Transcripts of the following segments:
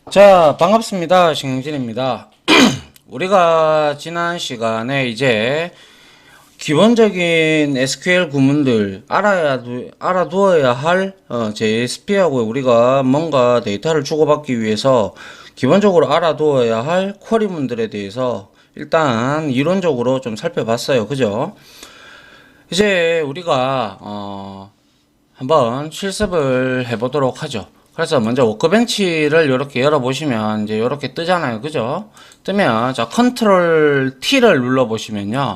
자, 반갑습니다. 신영진입니다. 우리가 지난 시간에 이제 기본적인 SQL 구문들 알아두어야 할 JSP하고 우리가 뭔가 데이터를 주고받기 위해서 기본적으로 알아두어야 할 쿼리문들에 대해서 일단 이론적으로 좀 살펴봤어요. 그죠? 이제 우리가 한번 실습을 해보도록 하죠. 그래서 먼저 워크벤치를 이렇게 열어보시면 이제 이렇게 뜨잖아요. 그죠? 뜨면 자 컨트롤 T를 눌러보시면요.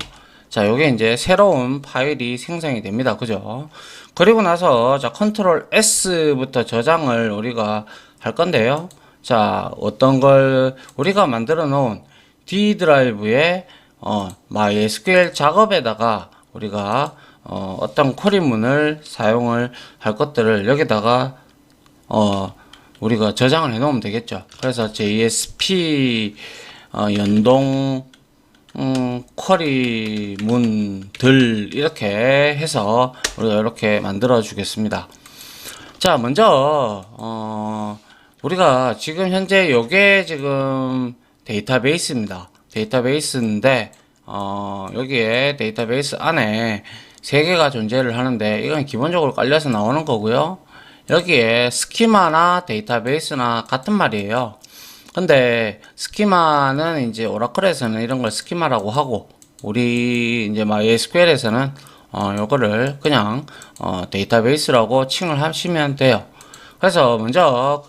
자 요게 이제 새로운 파일이 생성이 됩니다. 그죠? 그리고 나서 자 컨트롤 S부터 저장을 우리가 할 건데요. 자 어떤 걸 우리가 만들어 놓은 D 드라이브에 MySQL 작업에다가 우리가 어떤 쿼리문을 사용을 할 것들을 여기다가 우리가 저장을 해 놓으면 되겠죠. 그래서 JSP 연동 쿼리문들 이렇게 해서 우리가 이렇게 만들어 주겠습니다. 자 먼저 우리가 지금 현재 요게 지금 데이터베이스입니다. 데이터베이스인데 여기에 데이터베이스 안에 세 개가 존재를 하는데 이건 기본적으로 깔려서 나오는 거고요. 여기에 스키마나 데이터베이스나 같은 말이에요. 근데 스키마는 이제 오라클에서는 이런 걸 스키마라고 하고 우리 이제 MySQL에서는 요거를 그냥 데이터베이스라고 칭을 하시면 돼요. 그래서 먼저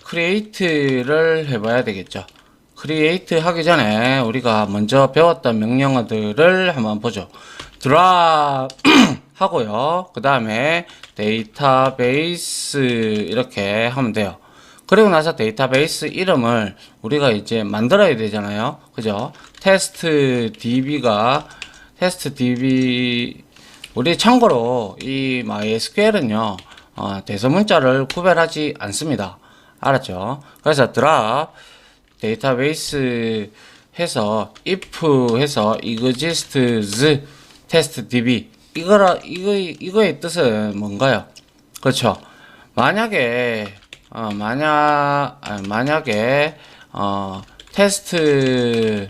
크리에이트를 해봐야 되겠죠. 크리에이트 하기 전에 우리가 먼저 배웠던 명령어들을 한번 보죠. 드랍 하고요. 그 다음에 데이터베이스 이렇게 하면 돼요. 그리고 나서 데이터베이스 이름을 우리가 이제 만들어야 되잖아요. 그죠? 테스트 DB 우리 참고로 이 MySQL은요 대소문자를 구별하지 않습니다. 알았죠? 그래서 드랍 데이터베이스 해서 if 해서 exists test db 이거의 뜻은 뭔가요? 그렇죠. 만약에 테스트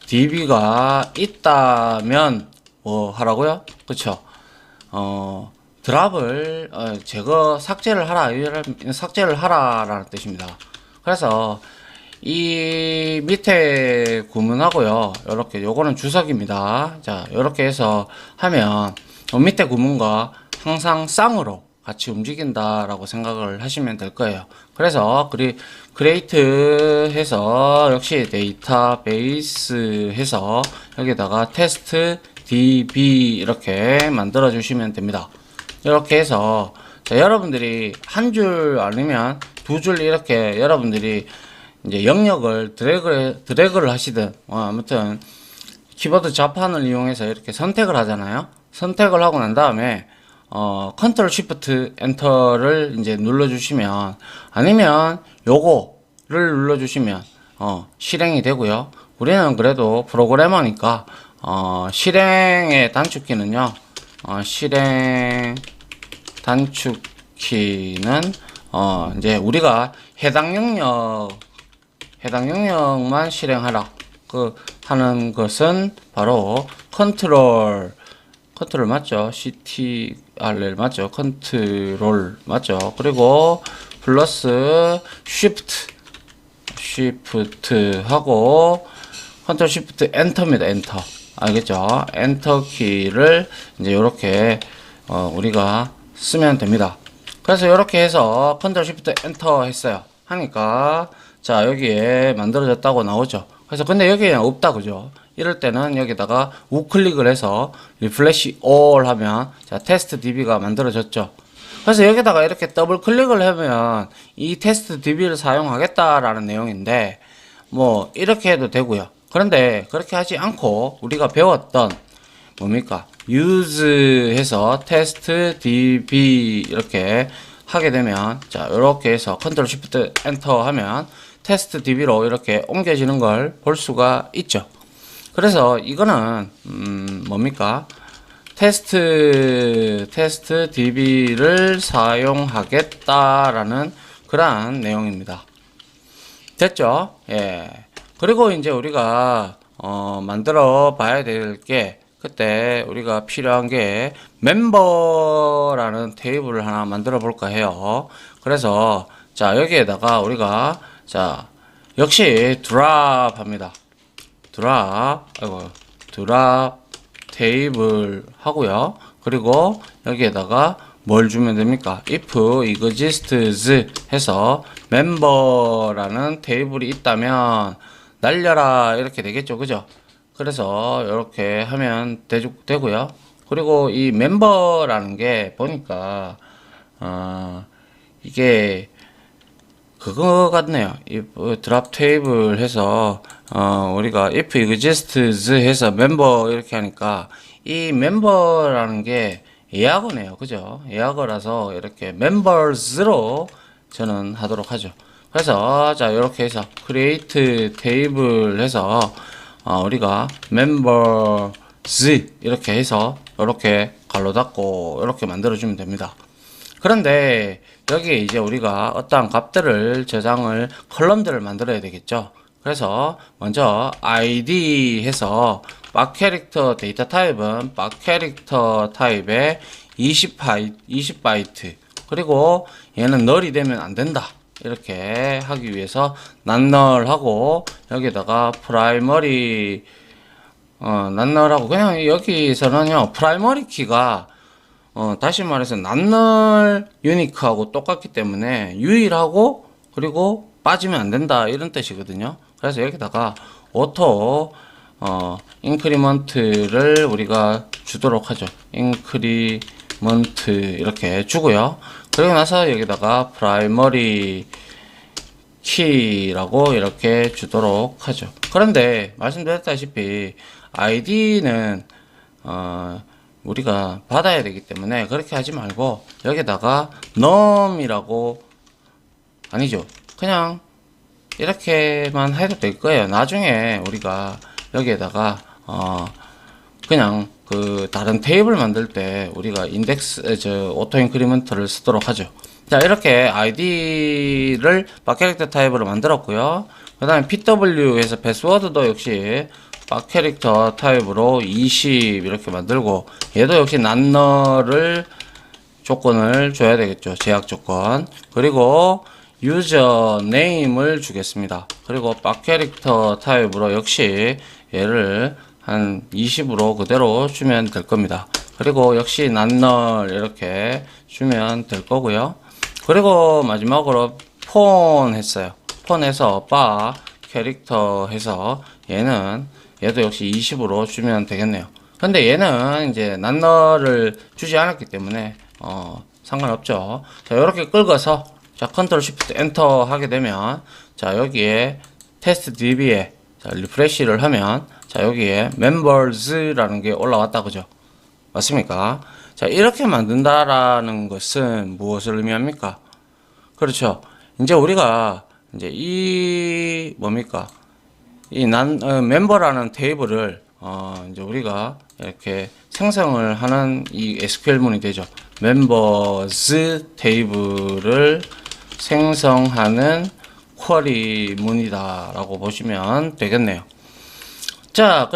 db가 있다면 뭐 하라고요? 그렇죠. 드랍을 삭제를 하라라는 뜻입니다. 그래서 이 밑에 구문하고요. 이렇게 요거는 주석입니다. 자, 이렇게 해서 하면 밑에 구문과 항상 쌍으로 같이 움직인다라고 생각을 하시면 될 거예요. 그래서 create 해서 역시 데이터베이스 해서 여기다가 테스트 db 이렇게 만들어 주시면 됩니다. 이렇게 해서 자, 여러분들이 한 줄 아니면 두 줄 이렇게 여러분들이 이제 영역을 드래그를 하시든 아무튼 키보드 좌판을 이용해서 이렇게 선택을 하잖아요. 선택을 하고 난 다음에 컨트롤 쉬프트 엔터를 이제 눌러 주시면 아니면 요거를 눌러 주시면 실행이 되고요. 우리는 그래도 프로그래머니까 실행의 단축키는요. 실행 단축키는 이제 우리가 해당 영역만 실행하라 하는 것은 바로 컨트롤 맞죠? CTRL 맞죠? 컨트롤 맞죠? 그리고 플러스 쉬프트 하고 컨트롤 쉬프트 엔터입니다. 엔터. 알겠죠? 엔터 키를 이제 이렇게 우리가 쓰면 됩니다. 그래서 이렇게 해서 컨트롤 쉬프트 엔터 했어요. 하니까 자 여기에 만들어졌다고 나오죠. 그래서 근데 여기에는 없다 그죠? 이럴 때는 여기다가 우클릭을 해서 리플래시 all 하면 자 테스트 db가 만들어졌죠. 그래서 여기다가 이렇게 더블 클릭을 하면 이 테스트 db를 사용하겠다라는 내용인데 뭐 이렇게 해도 되고요. 그런데 그렇게 하지 않고 우리가 배웠던 뭡니까? use 해서 테스트 db 이렇게 하게 되면 자 이렇게 해서 컨트롤 쉬프트 엔터 하면 테스트 db로 이렇게 옮겨지는 걸 볼 수가 있죠. 그래서 이거는 뭡니까? 테스트 db를 사용하겠다라는 그러한 내용입니다. 됐죠? 예. 그리고 이제 우리가 만들어 봐야 될 게 그때 우리가 필요한 게 멤버라는 테이블을 하나 만들어 볼까 해요. 그래서 자, 여기에다가 우리가 자, 역시 드랍 합니다. 드랍 테이블 하고요. 그리고 여기에다가 뭘 주면 됩니까? if exists 해서 멤버라는 테이블이 있다면 날려라 이렇게 되겠죠. 그죠? 그래서 이렇게 하면 되고요. 그리고 이 멤버라는 게 보니까 이게 그거 같네요. 이 드랍 테이블 해서 우리가 if exists 해서 멤버 이렇게 하니까 이 멤버라는 게 예약어네요. 그죠? 예약어라서 이렇게 members로 저는 하도록 하죠. 그래서 자 이렇게 해서 create table 해서 우리가 members 이렇게 해서 이렇게 갈로 닫고 이렇게 만들어 주면 됩니다. 그런데 여기에 이제 우리가 어떠한 값들을 저장을 컬럼들을 만들어야 되겠죠. 그래서 먼저 id 해서 박 캐릭터 데이터 타입은 박 캐릭터 타입의 20바이트 그리고 얘는 널이 되면 안 된다. 이렇게 하기 위해서 난널 하고 여기다가 프라이머리 난널 하고 그냥 여기서는요 프라이머리 키가 다시 말해서 난널 유니크하고 똑같기 때문에 유일하고 그리고 빠지면 안 된다 이런 뜻이거든요. 그래서 여기다가 오토 인크리먼트를 우리가 주도록 하죠. 인크리먼트 이렇게 주고요. 그리고 나서 여기다가 프라이머리 키라고 이렇게 주도록 하죠. 그런데 말씀드렸다시피 id는 우리가 받아야 되기 때문에 그렇게 하지 말고 여기다가 num이라고 아니죠. 그냥 이렇게만 해도 될 거예요. 나중에 우리가 여기에다가 그냥 그 다른 테이블 만들 때 우리가 인덱스 오토 인크리먼트를 쓰도록 하죠. 자 이렇게 id를 박 캐릭터 타입으로 만들었고요. 그 다음에 pw에서 패스워드도 역시 박 캐릭터 타입으로 20 이렇게 만들고 얘도 역시 난너를 조건을 줘야 되겠죠. 제약 조건. 그리고 유저 네임을 주겠습니다. 그리고 박 캐릭터 타입으로 역시 얘를 한 20으로 그대로 주면 될 겁니다. 그리고 역시 난널 이렇게 주면 될 거고요. 그리고 마지막으로 폰 했어요. 폰 해서 박 캐릭터 해서 얘도 역시 20으로 주면 되겠네요. 근데 얘는 이제 난널을 주지 않았기 때문에 상관없죠. 자 이렇게 긁어서 자 컨트롤 쉬프트 엔터 하게 되면 자 여기에 테스트 db에 자 리프레시를 하면 자 여기에 members라는 게 올라왔다 그죠? 맞습니까? 자 이렇게 만든다라는 것은 무엇을 의미합니까? 그렇죠. 이제 우리가 이제 이 뭡니까? 멤버라는 테이블을 이제 우리가 이렇게 생성을 하는 이 SQL문이 되죠. members 테이블을 생성하는 쿼리문이다 라고 보시면 되겠네요. 자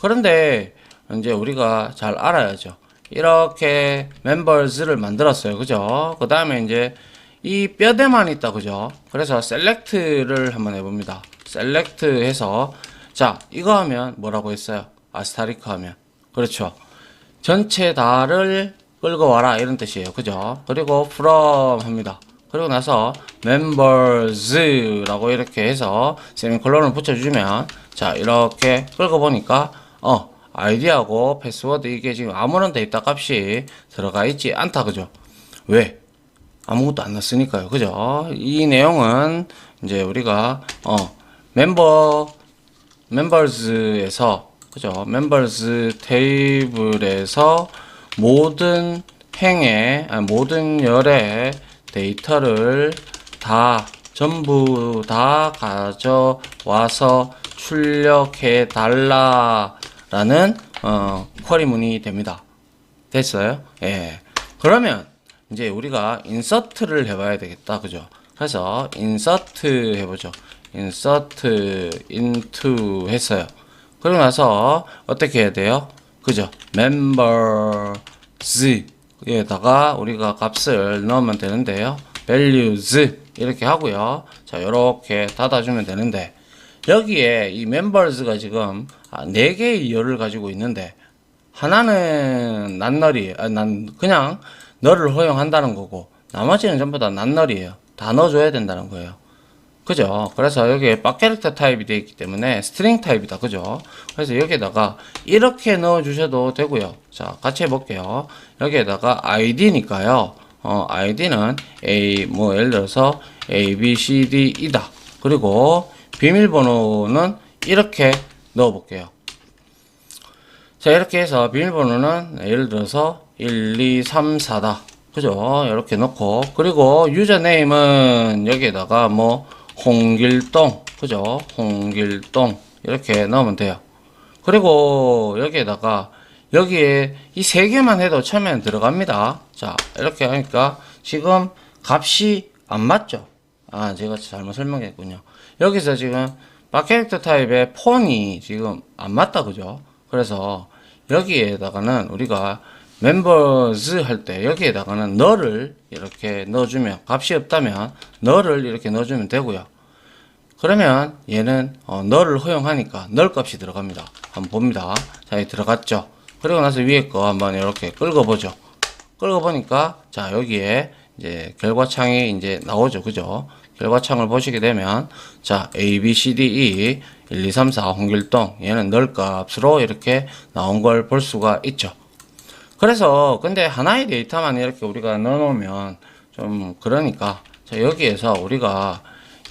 그런데 이제 우리가 잘 알아야죠. 이렇게 members를 만들었어요. 그죠? 그 다음에 이제 이 뼈대만 있다. 그죠? 그래서 select를 한번 해봅니다. select 해서 자 이거 하면 뭐라고 했어요? 아스타리크 하면 그렇죠. 전체 다를 끌고 와라 이런 뜻이에요. 그죠? 그리고 from 합니다. 그리고 나서 members 라고 이렇게 해서 세미콜론을 붙여주면 자 이렇게 끌고 보니까 아이디하고 패스워드 이게 지금 아무런 데이터 값이 들어가 있지 않다. 그죠? 왜? 아무것도 안 났으니까요. 그죠? 이 내용은 이제 우리가 members에서 그죠? members 테이블에서 모든 모든 열의 데이터를 전부 다 가져와서 출력해 달라라는 쿼리문이 됩니다. 됐어요? 예. 그러면 이제 우리가 인서트를 해봐야 되겠다. 그죠? 그래서 insert 해보죠. insert into 했어요. 그러고 나서 어떻게 해야 돼요? 그죠? members 에다가 우리가 값을 넣으면 되는데요. values 이렇게 하고요. 자, 요렇게 닫아주면 되는데, 여기에 이 members가 지금 4개의 열을 가지고 있는데, 하나는 낱널이에요. 그냥 널을 허용한다는 거고, 나머지는 전부 다 낱널이에요. 다 넣어줘야 된다는 거예요. 그죠? 그래서 여기에 빡캐릭터 타입이 되어 있기 때문에 스트링 타입이다. 그죠? 그래서 여기에다가 이렇게 넣어 주셔도 되고요. 자, 같이 해볼게요. 여기에다가 id니까요. id는 예를 들어서 A, B, C, D, 이다. 그리고 비밀번호는 이렇게 넣어 볼게요. 자, 이렇게 해서 비밀번호는 예를 들어서 1, 2, 3, 4다. 그죠? 이렇게 넣고, 그리고 유저네임은 여기에다가 뭐 홍길동, 그죠? 홍길동 이렇게 넣으면 돼요. 그리고 여기에다가 여기에 이 세 개만 해도 처음에는 들어갑니다. 자, 이렇게 하니까 지금 값이 안 맞죠? 아, 제가 잘못 설명했군요. 여기서 지금 빡캐릭터 타입의 폰이 지금 안 맞다, 그죠? 그래서 여기에다가는 우리가 멤버즈 할 때 여기에다가는 너를 이렇게 넣어주면, 값이 없다면 너를 이렇게 넣어주면 되고요. 그러면 얘는 너를 허용하니까 널 값이 들어갑니다. 한번 봅니다. 자, 여기 들어갔죠. 그리고 나서 위에 거 한번 이렇게 끌어보죠. 끌어보니까 자, 여기에 이제 결과창이 이제 나오죠. 그죠? 결과창을 보시게 되면 자, A, B, C, D, E 1, 2, 3, 4 홍길동, 얘는 널 값으로 이렇게 나온 걸 볼 수가 있죠. 그래서 근데 하나의 데이터만 이렇게 우리가 넣어놓으면 좀 그러니까, 자, 여기에서 우리가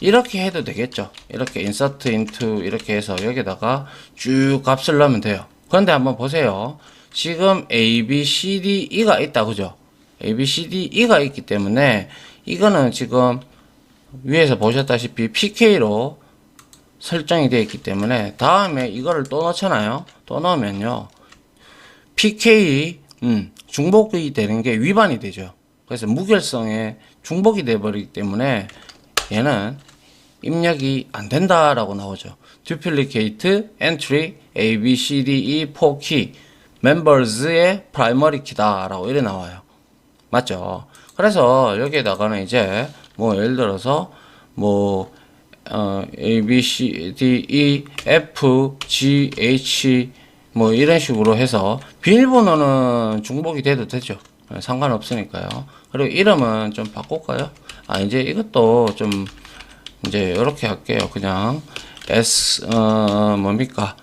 이렇게 해도 되겠죠. 이렇게 insert into 이렇게 해서 여기다가 쭉 값을 넣으면 돼요. 그런데 한번 보세요. 지금 A, B, C, D, E가 있다. 그죠? A, B, C, D, E가 있기 때문에 이거는 지금 위에서 보셨다시피 PK로 설정이 되어 있기 때문에 다음에 이거를 또 넣잖아요. 또 넣으면요, PK 중복이 되는 게 위반이 되죠. 그래서 무결성에 중복이 돼 버리기 때문에 얘는 입력이 안 된다라고 나오죠. duplicate entry A, B, C, D, E 4key members의 primary key다라고 이래 나와요. 맞죠? 그래서 여기에다가는 이제 뭐 예를 들어서 뭐 A, B, C, D, E, F, G, H 뭐 이런 식으로 해서 비밀번호는 중복이 돼도 되죠. 상관없으니까요. 그리고 이름은 좀 바꿀까요? 아, 이제 이것도 좀 이제 이렇게 할게요. 그냥 S 뭡니까?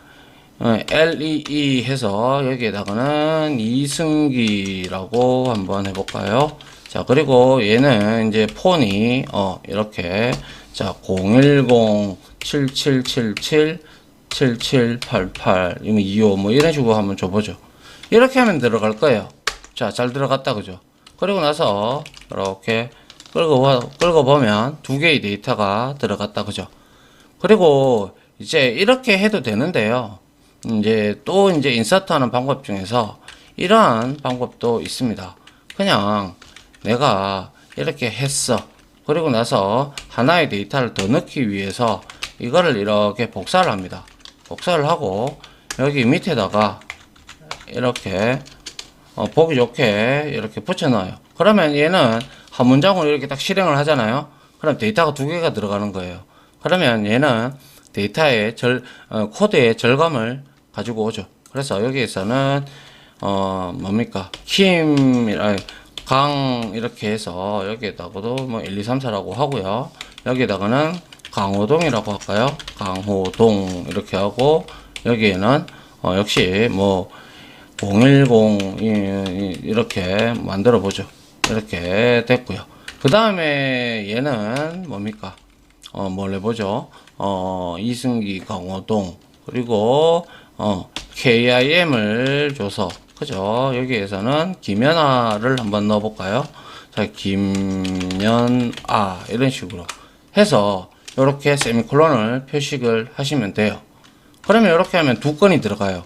LEE 해서 여기에다가는 이승기라고 한번 해볼까요? 자, 그리고 얘는 이제 폰이 이렇게 자 010-7777-7788 25 뭐 이런 식으로 한번 줘보죠. 이렇게 하면 들어갈 거예요. 자, 잘 들어갔다, 그죠? 그리고 나서 이렇게 끌어보면 두 개의 데이터가 들어갔다, 그죠? 그리고 이제 이렇게 해도 되는데요. 이제 또 이제 인서트 하는 방법 중에서 이러한 방법도 있습니다. 그냥 내가 이렇게 했어. 그리고 나서 하나의 데이터를 더 넣기 위해서 이거를 이렇게 복사를 합니다. 복사를 하고 여기 밑에다가 이렇게 보기 좋게 이렇게 붙여 넣어요. 그러면 얘는 한 문장으로 이렇게 딱 실행을 하잖아요. 그럼 데이터가 두 개가 들어가는 거예요. 그러면 얘는 데이터의 코드의 절감을 가지고 오죠. 그래서 여기에서는 뭡니까? 강 이렇게 해서 여기에다가도 뭐 1, 2, 3, 4라고 하고요. 여기에다가는 강호동이라고 할까요? 강호동 이렇게 하고 여기에는 역시 뭐 010 이렇게 만들어 보죠. 이렇게 됐고요. 그 다음에 얘는 뭡니까? 뭘 해보죠? 이승기 강호동 그리고 KIM을 줘서 그죠? 여기에서는 김연아를 한번 넣어볼까요? 자, 김연아 이런 식으로 해서 이렇게 세미콜론을 표식을 하시면 돼요. 그러면 이렇게 하면 두 건이 들어가요.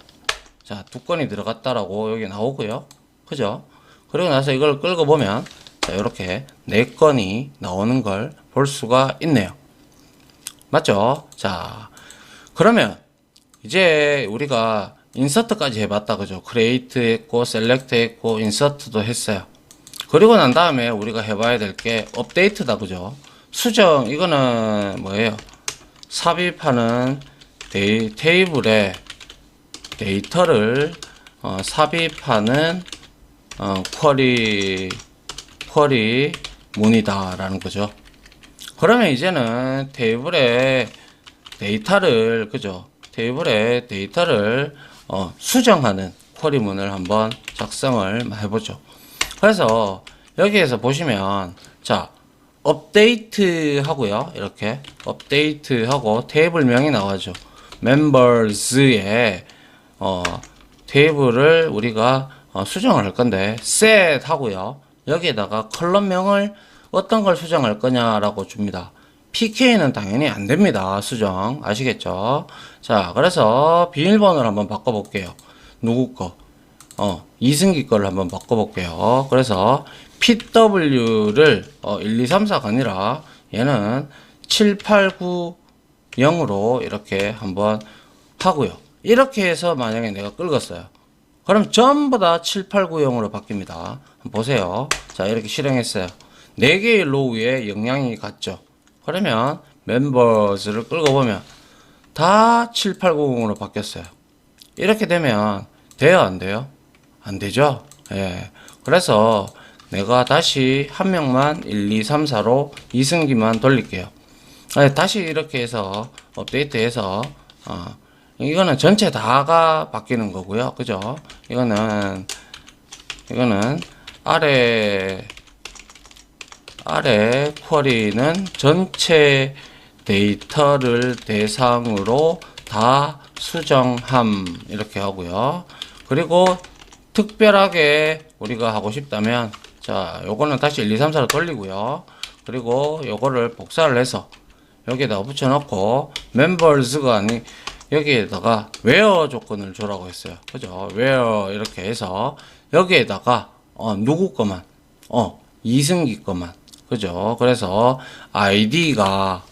자, 두 건이 들어갔다라고 여기 나오고요. 그죠? 그리고 나서 이걸 끌고 보면 자, 이렇게 4건이 나오는 걸 볼 수가 있네요. 맞죠? 자, 그러면 이제 우리가 인서트까지 해봤다. 그죠? 크리에이트 했고, 셀렉트 했고, 인서트도 했어요. 그리고 난 다음에 우리가 해봐야 될 게 업데이트다. 그죠? 수정, 이거는 뭐예요? 삽입하는 테이블에 데이터를 삽입하는 쿼리 문이다라는 거죠. 그러면 이제는 테이블에 데이터를, 그죠? 테이블에 데이터를 수정하는 쿼리문을 한번 작성을 해보죠. 그래서 여기에서 보시면, 자, 업데이트 하고요. 이렇게 업데이트 하고 테이블명이 나와죠. members에 테이블을 우리가 수정을 할 건데 set 하고요. 여기에다가 컬럼명을 어떤 걸 수정할 거냐라고 줍니다. PK는 당연히 안 됩니다. 수정. 아시겠죠? 자, 그래서 비밀번호를 한번 바꿔볼게요. 누구 거? 이승기 거를 한번 바꿔볼게요. 그래서 PW를 1, 2, 3, 4가 아니라 얘는 7, 8, 9, 0으로 이렇게 한번 하고요. 이렇게 해서 만약에 내가 긁었어요. 그럼 전부 다 7, 8, 9, 0으로 바뀝니다. 한번 보세요. 자, 이렇게 실행했어요. 4개의 로우에 영향이 같죠. 그러면 멤버스를 끌어보면 다 7, 8, 9, 0으로 바뀌었어요. 이렇게 되면 돼요, 안 돼요? 안 되죠? 예. 그래서 내가 다시 한 명만 1, 2, 3, 4로 이승기만 돌릴게요. 다시 이렇게 해서 업데이트해서 이거는 전체 다가 바뀌는 거고요. 그죠? 이거는 아래 쿼리는 전체 데이터를 대상으로 다 수정함 이렇게 하고요. 그리고 특별하게 우리가 하고 싶다면 자, 요거는 다시 1, 2, 3, 4로 돌리고요. 그리고 요거를 복사를 해서 여기에다가 붙여놓고 members가 아니 여기에다가 where 조건을 주라고 했어요. 그죠? where 이렇게 해서 여기에다가 누구 거만 이승기 거만 그죠? 그래서 id가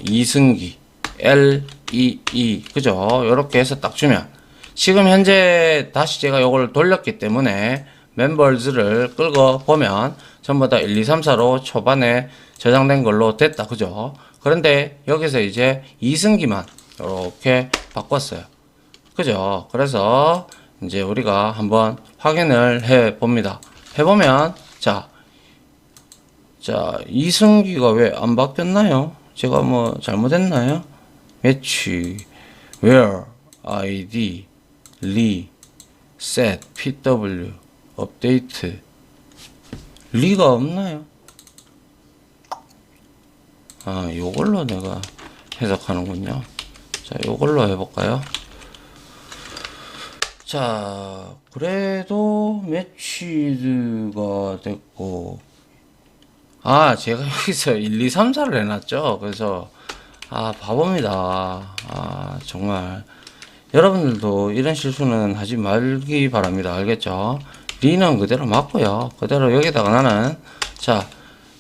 이승기 LEE 그죠? 요렇게 해서 딱 주면 지금 현재 다시 제가 요걸 돌렸기 때문에 members를 끌고 보면 전부 다 1, 2, 3, 4로 초반에 저장된 걸로 됐다. 그죠? 그런데 여기서 이제 이승기만 이렇게 바꿨어요. 그죠? 그래서 이제 우리가 한번 확인을 해 봅니다. 해보면 자 이승기가 왜 안 바뀌었나요? 제가 뭐 잘못했나요? 매치 where id 리 set pw 업데이트 리가 없나요? 요걸로 내가 해석하는군요. 자, 요걸로 해볼까요? 자, 그래도 매치드가 됐고, 제가 여기서 1, 2, 3, 4를 해놨죠. 그래서, 바보입니다. 정말. 여러분들도 이런 실수는 하지 말기 바랍니다. 알겠죠? 리는 그대로 맞고요. 그대로 여기다가 나는, 자,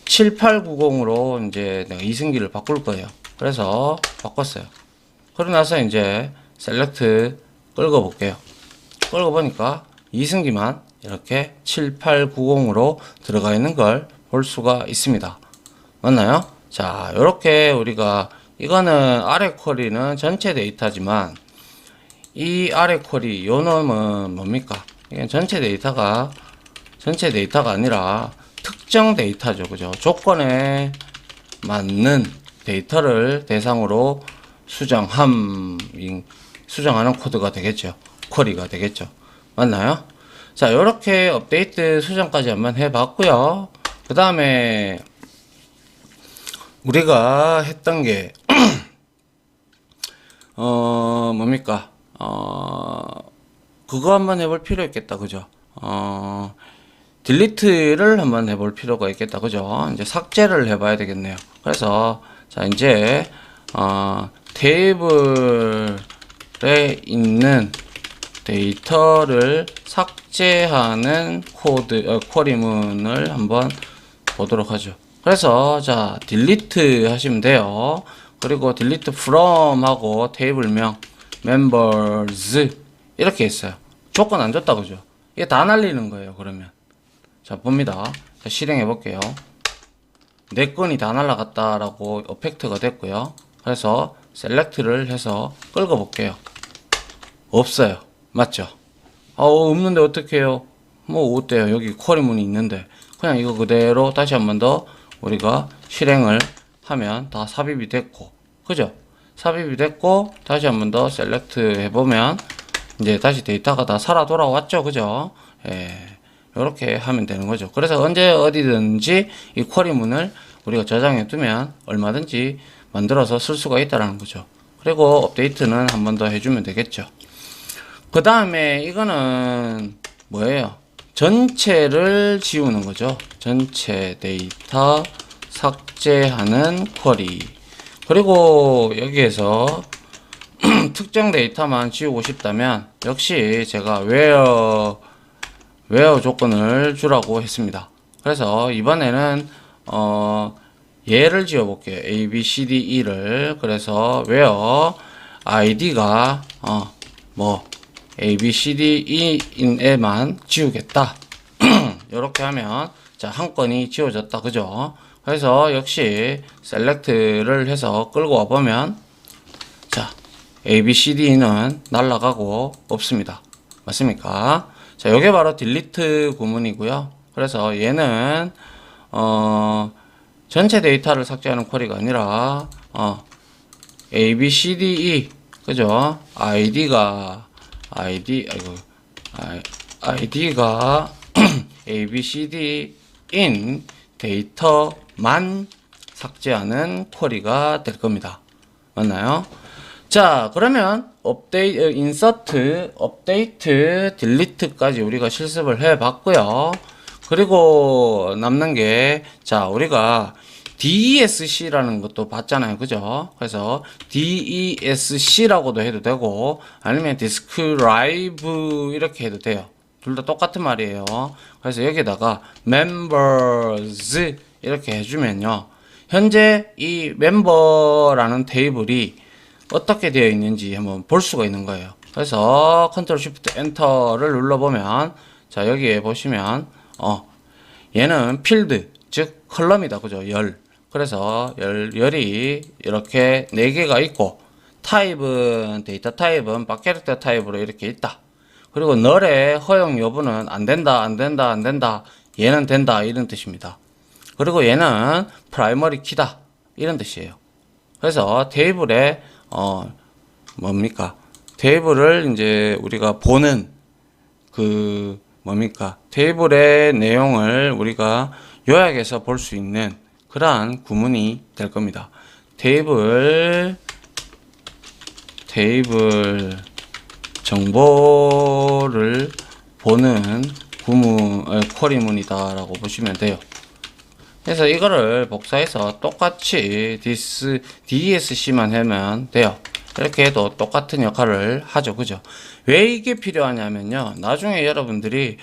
7890으로 이제 내가 이승기를 바꿀 거예요. 그래서 바꿨어요. 그러고 나서 이제 셀렉트 끌고 볼게요. 끌고 보니까 이승기만 이렇게 7890으로 들어가 있는 걸 볼 수가 있습니다. 맞나요? 자, 요렇게 우리가 이거는 아래 쿼리는 전체 데이터지만 이 아래 쿼리 요 놈은 뭡니까? 이게 전체 데이터가 아니라 특정 데이터죠. 그죠? 조건에 맞는 데이터를 대상으로 수정하는 코드가 되겠죠. 쿼리가 되겠죠. 맞나요? 자, 요렇게 업데이트 수정까지 한번 해봤고요. 그 다음에 우리가 했던 게 뭡니까? 그거 한번 해볼 필요 있겠다. 그죠? 딜리트를 한번 해볼 필요가 있겠다. 그죠? 이제 삭제를 해봐야 되겠네요. 그래서, 자, 이제, 테이블에 있는 데이터를 삭제하는 쿼리문을 한번 보도록 하죠. 그래서 자 딜리트 하시면 돼요. 그리고 딜리트 from 하고 테이블명 members 이렇게 있어요. 조건 안 줬다 그죠? 이게 다 날리는 거예요. 그러면 자 봅니다. 자, 실행해 볼게요. 네 건이 다 날라갔다라고 이펙트가 됐고요. 그래서 셀렉트를 해서 끌고 볼게요. 없어요. 맞죠? 없는데 어떡해요? 뭐 어때요? 여기 쿼리문이 있는데 그냥 이거 그대로 다시 한 번 더 우리가 실행을 하면 다 삽입이 됐고, 그죠? 삽입이 됐고 다시 한 번 더 셀렉트 해보면 이제 다시 데이터가 다 살아 돌아왔죠, 그죠? 이렇게 하면 되는 거죠. 그래서 언제 어디든지 이 쿼리문을 우리가 저장해 두면 얼마든지 만들어서 쓸 수가 있다라는 거죠. 그리고 업데이트는 한 번 더 해주면 되겠죠. 그 다음에 이거는 뭐예요? 전체를 지우는 거죠. 전체 데이터 삭제하는 쿼리. 그리고 여기에서 특정 데이터만 지우고 싶다면 역시 제가 where 조건을 주라고 했습니다. 그래서 이번에는 얘를 지워 볼게요. A, B, C, D, E를. 그래서 where id가 A, B, C, D, E인 애만 지우겠다. 이렇게 하면 자, 한 건이 지워졌다. 그죠? 그래서 역시 셀렉트를 해서 끌고 와 보면 자, A, B, C, D는 날라가고 없습니다. 맞습니까? 자, 요게 바로 딜리트 구문이고요. 그래서 얘는 전체 데이터를 삭제하는 쿼리가 아니라 A, B, C, D, E 그죠? id가 A, B, C, D in 데이터만 삭제하는 쿼리가 될 겁니다. 맞나요? 자, 그러면 인서트, 업데이트, 딜리트까지 우리가 실습을 해 봤고요. 그리고 남는 게, 자, 우리가 DESC라는 것도 봤잖아요. 그죠? 그래서 DESC라고도 해도 되고, 아니면 describe 이렇게 해도 돼요. 둘 다 똑같은 말이에요. 그래서 여기다가 members 이렇게 해주면요. 현재 이 멤버라는 테이블이 어떻게 되어 있는지 한번 볼 수가 있는 거예요. 그래서 컨트롤 쉬프트 엔터를 눌러보면 자, 여기에 보시면 얘는 필드 즉 컬럼이다. 그죠? 열. 그래서 열이 이렇게 4개가 있고 타입은 데이터 타입은 바캐릭터 타입으로 이렇게 있다. 그리고 널의 허용 여부는 안 된다. 얘는 된다. 이런 뜻입니다. 그리고 얘는 프라이머리 키다. 이런 뜻이에요. 그래서 테이블에 테이블을 이제 우리가 보는 테이블의 내용을 우리가 요약해서 볼 수 있는 그러한 구문이 될 겁니다. 테이블 정보를 보는 쿼리문이다라고 보시면 돼요. 그래서 이거를 복사해서 똑같이 DESC만 하면 돼요. 이렇게 해도 똑같은 역할을 하죠. 그죠? 왜 이게 필요하냐면요. 나중에 여러분들이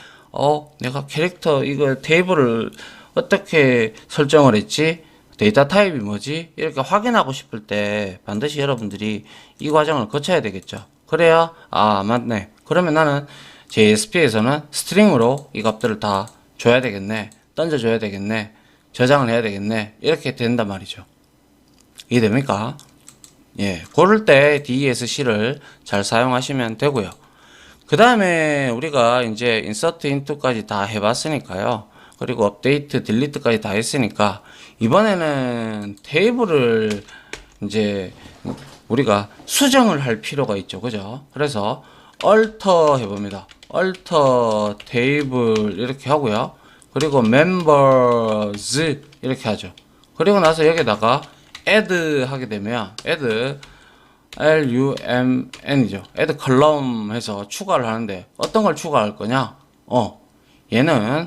내가 캐릭터 이거 테이블을 어떻게 설정을 했지? 데이터 타입이 뭐지? 이렇게 확인하고 싶을 때 반드시 여러분들이 이 과정을 거쳐야 되겠죠. 그래야 맞네. 그러면 나는 JSP에서는 스트링으로 이 값들을 다 줘야 되겠네. 던져줘야 되겠네. 저장을 해야 되겠네. 이렇게 된단 말이죠. 이해됩니까? 예, 그럴 때 DESC를 잘 사용하시면 되고요. 그 다음에 우리가 이제 인서트 인투까지 다 해봤으니까요. 그리고 업데이트, 딜리트까지 다 했으니까 이번에는 테이블을 이제 우리가 수정을 할 필요가 있죠. 그죠? 그래서 alter 해봅니다. alter 테이블 이렇게 하고요. 그리고 members 이렇게 하죠. 그리고 나서 여기다가 add 하게 되면 add LUMN이죠. add column 해서 추가를 하는데 어떤 걸 추가할 거냐? 얘는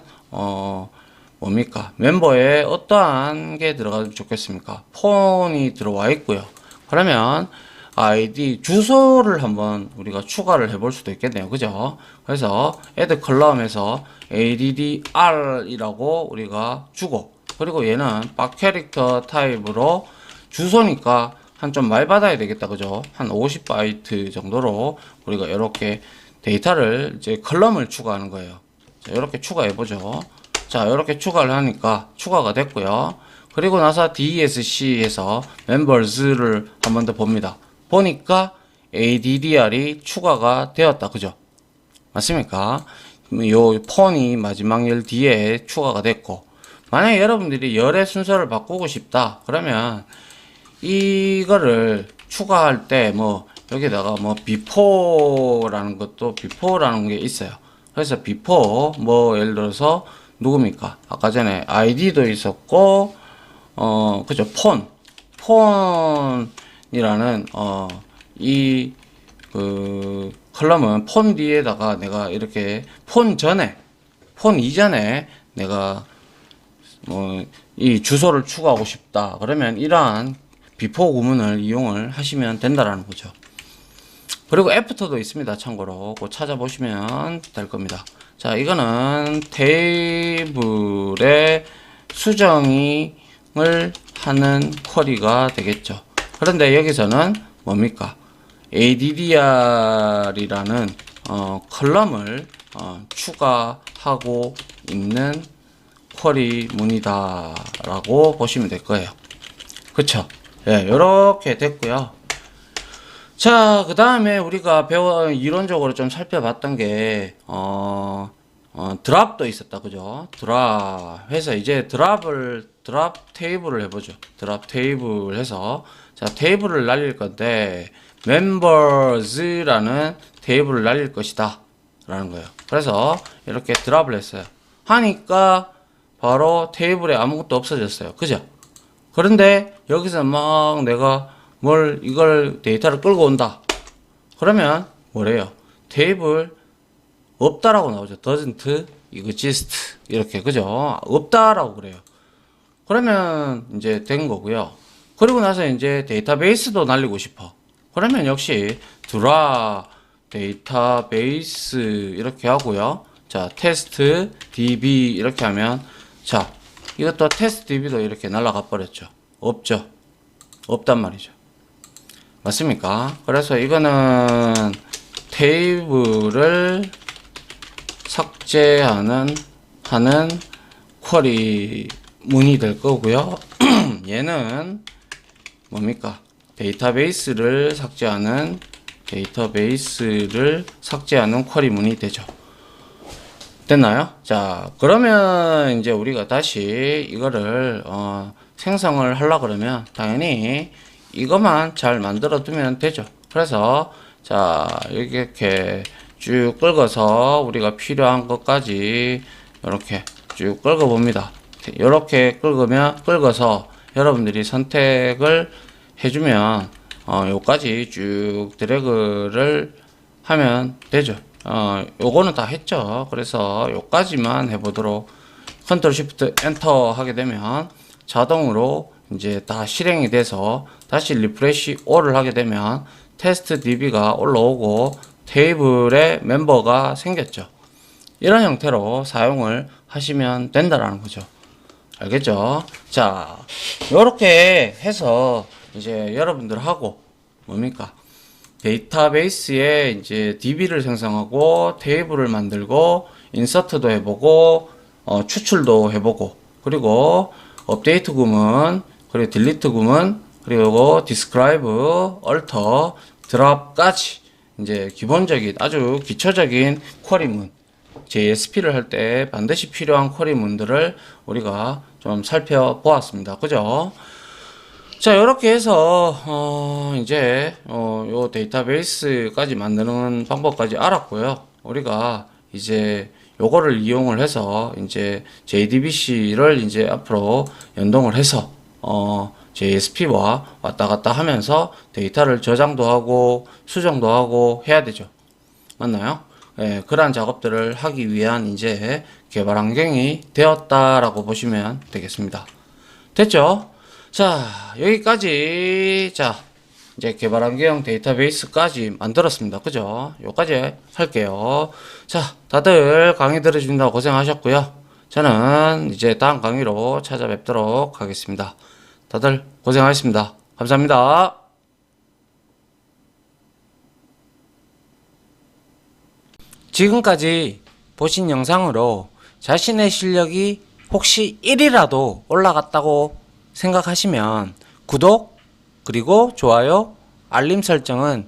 멤버에 어떠한 게 들어가면 좋겠습니까? 폰이 들어와 있고요. 그러면 아이디 주소를 한번 우리가 추가를 해볼 수도 있겠네요. 그죠? 그래서 add column에서 addr 이라고 우리가 주고 그리고 얘는 박 캐릭터 타입으로 주소니까 한 좀 많이 받아야 되겠다. 그죠? 한 50바이트 정도로 우리가 이렇게 데이터를 이제 컬럼을 추가하는 거예요. 자, 이렇게 추가해 보죠. 자, 이렇게 추가를 하니까 추가가 됐고요. 그리고 나서 DSC에서 members를 한 번 더 봅니다. 보니까 ADDR이 추가가 되었다. 그죠? 맞습니까? 요 폰이 마지막 열 뒤에 추가가 됐고, 만약에 여러분들이 열의 순서를 바꾸고 싶다 그러면 이거를 추가할 때 뭐 여기다가 뭐 before라는 것도 before라는 게 있어요. 그래서 before 뭐 예를 들어서 누굽니까? 아까 전에 id도 있었고 그죠? 폰이라는 이 그 컬럼은 폰 뒤에다가 내가 이렇게 폰 이전에 내가 뭐 이 주소를 추가하고 싶다 그러면 이러한 비포 구문을 이용을 하시면 된다라는 거죠. 그리고 애프터도 있습니다. 참고로 그거 찾아보시면 될 겁니다. 자, 이거는 테이블에 수정을 하는 쿼리가 되겠죠. 그런데 여기서는 뭡니까? ADDR이라는 컬럼을 추가하고 있는 쿼리 문이다 라고 보시면 될 거예요. 그쵸? 예, 이렇게 됐고요. 자, 그 다음에 우리가 이론적으로 좀 살펴봤던 게 드랍도 있었다. 그죠? 드랍 해서 이제 드랍 테이블을 해보죠. 드랍 테이블 해서 자, 테이블을 날릴 건데 members라는 테이블을 날릴 것이다 라는 거예요. 그래서 이렇게 드랍을 했어요. 하니까 바로 테이블에 아무것도 없어졌어요. 그죠? 그런데 여기서 막 내가 이걸 데이터를 끌고 온다. 그러면 뭐래요? 테이블 없다라고 나오죠. doesn't exist. 이렇게, 그죠? 없다라고 그래요. 그러면 이제 된 거고요. 그리고 나서 이제 데이터베이스도 날리고 싶어. 그러면 역시 드랍 데이터베이스 이렇게 하고요. 자, 테스트 db 이렇게 하면 자, 이것도 테스트 db도 이렇게 날아가 버렸죠. 없죠. 없단 말이죠. 맞습니까? 그래서 이거는 테이블을 삭제하는 쿼리 문이 될 거고요. 얘는 뭡니까? 데이터베이스를 삭제하는 쿼리 문이 되죠. 됐나요? 자, 그러면 이제 우리가 다시 이거를 생성을 하려 그러면 당연히 이것만 잘 만들어 두면 되죠. 그래서 자, 이렇게 쭉 긁어서 우리가 필요한 것까지 이렇게 쭉 긁어 봅니다. 이렇게 긁어서 여러분들이 선택을 해주면 요까지 쭉 드래그를 하면 되죠. 요거는 다 했죠. 그래서 요까지만 해보도록 컨트롤 쉬프트 엔터 하게 되면 자동으로 이제 다 실행이 돼서 다시 리프레시 all을 하게 되면 테스트 db가 올라오고 테이블에 멤버가 생겼죠. 이런 형태로 사용을 하시면 된다라는 거죠. 알겠죠? 자, 요렇게 해서 이제 여러분들하고 뭡니까? 데이터베이스에 이제 db를 생성하고 테이블을 만들고 인서트도 해보고 추출도 해보고 그리고 업데이트 구문 그리고 딜리트 구문 그리고 디스크라이브 alter 드랍까지 이제 기본적인 아주 기초적인 쿼리문 JSP를 할 때 반드시 필요한 쿼리문들을 우리가 좀 살펴보았습니다. 그죠? 자, 이렇게 해서 이제 요 데이터베이스까지 만드는 방법까지 알았고요. 우리가 이제 요거를 이용을 해서 이제 JDBC를 이제 앞으로 연동을 해서 JSP와 왔다 갔다 하면서 데이터를 저장도 하고 수정도 하고 해야 되죠. 맞나요? 예, 그러한 작업들을 하기 위한 이제 개발 환경이 되었다라고 보시면 되겠습니다. 됐죠? 자, 여기까지 이제 개발 환경 데이터베이스까지 만들었습니다. 그죠? 여기까지 할게요. 자, 다들 강의 들어주신다고 고생하셨고요. 저는 이제 다음 강의로 찾아뵙도록 하겠습니다. 다들 고생하셨습니다. 감사합니다. 지금까지 보신 영상으로 자신의 실력이 혹시 1이라도 올라갔다고 생각하시면 구독, 그리고 좋아요, 알림 설정은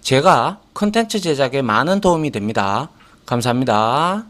제가 컨텐츠 제작에 많은 도움이 됩니다. 감사합니다.